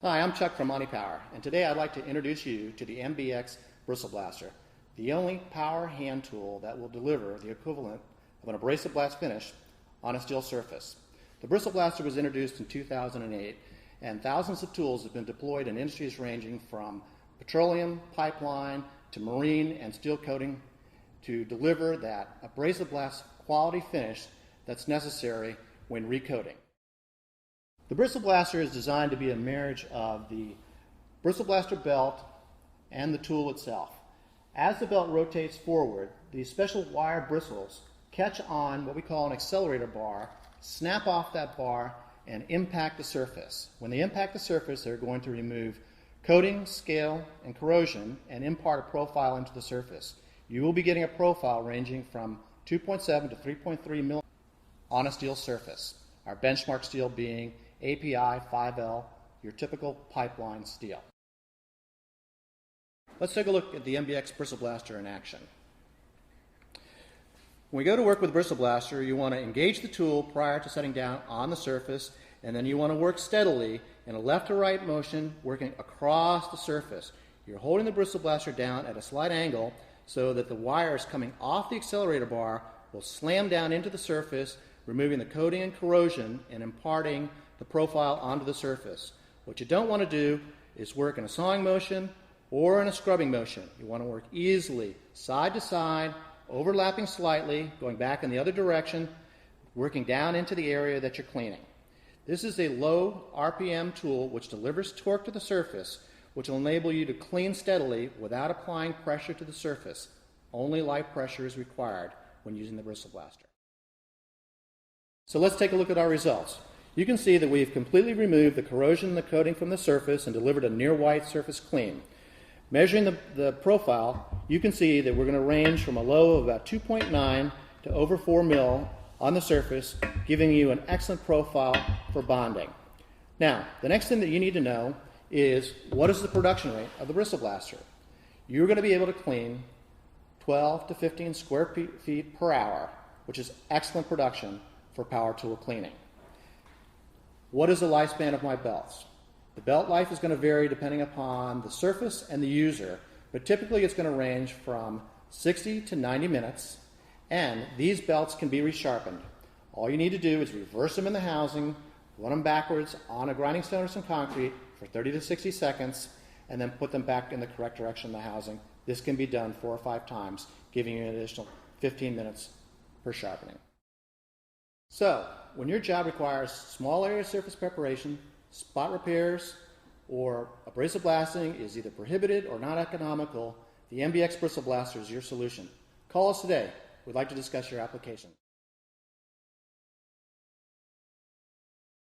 Hi, I'm Chuck from Montipower, and today I'd like to introduce you to the MBX Bristle Blaster, the only power hand tool that will deliver the equivalent of an abrasive blast finish on a steel surface. The Bristle Blaster was introduced in 2008, and thousands of tools have been deployed in industries ranging from petroleum, pipeline, to marine and steel coating to deliver that abrasive blast quality finish that's necessary when recoating. The Bristle Blaster is designed to be a marriage of the Bristle Blaster belt and the tool itself. As the belt rotates forward, these special wire bristles catch on what we call an accelerator bar, snap off that bar, and impact the surface. When they impact the surface, they're going to remove coating, scale, and corrosion and impart a profile into the surface. You will be getting a profile ranging from 2.7 to 3.3 mm on a steel surface. Our benchmark steel being API 5L, your typical pipeline steel. Let's take a look at the MBX Bristle Blaster in action. When we go to work with the Bristle Blaster, you want to engage the tool prior to setting down on the surface, and then you want to work steadily in a left to right motion, working across the surface. You're holding the Bristle Blaster down at a slight angle so that the wires coming off the accelerator bar will slam down into the surface, removing the coating and corrosion and imparting the profile onto the surface. What you don't want to do is work in a sawing motion or in a scrubbing motion. You want to work easily, side to side, overlapping slightly, going back in the other direction, working down into the area that you're cleaning. This is a low RPM tool which delivers torque to the surface, which will enable you to clean steadily without applying pressure to the surface. Only light pressure is required when using the Bristle Blaster. So let's take a look at our results. You can see that we've completely removed the corrosion and the coating from the surface and delivered a near white surface clean. Measuring the profile, you can see that we're going to range from a low of about 2.9 to over 4 mil on the surface, giving you an excellent profile for bonding. Now, the next thing that you need to know is what is the production rate of the Bristle Blaster. You're going to be able to clean 12 to 15 square feet per hour, which is excellent production for power tool cleaning. What is the lifespan of my belts? The belt life is going to vary depending upon the surface and the user, but typically it's going to range from 60 to 90 minutes, and these belts can be resharpened. All you need to do is reverse them in the housing, run them backwards on a grinding stone or some concrete for 30 to 60 seconds, and then put them back in the correct direction in the housing. This can be done 4 or 5 times, giving you an additional 15 minutes per sharpening. So, when your job requires small area surface preparation, spot repairs, or abrasive blasting is either prohibited or not economical, the MBX Bristle Blaster is your solution. Call us today. We'd like to discuss your application.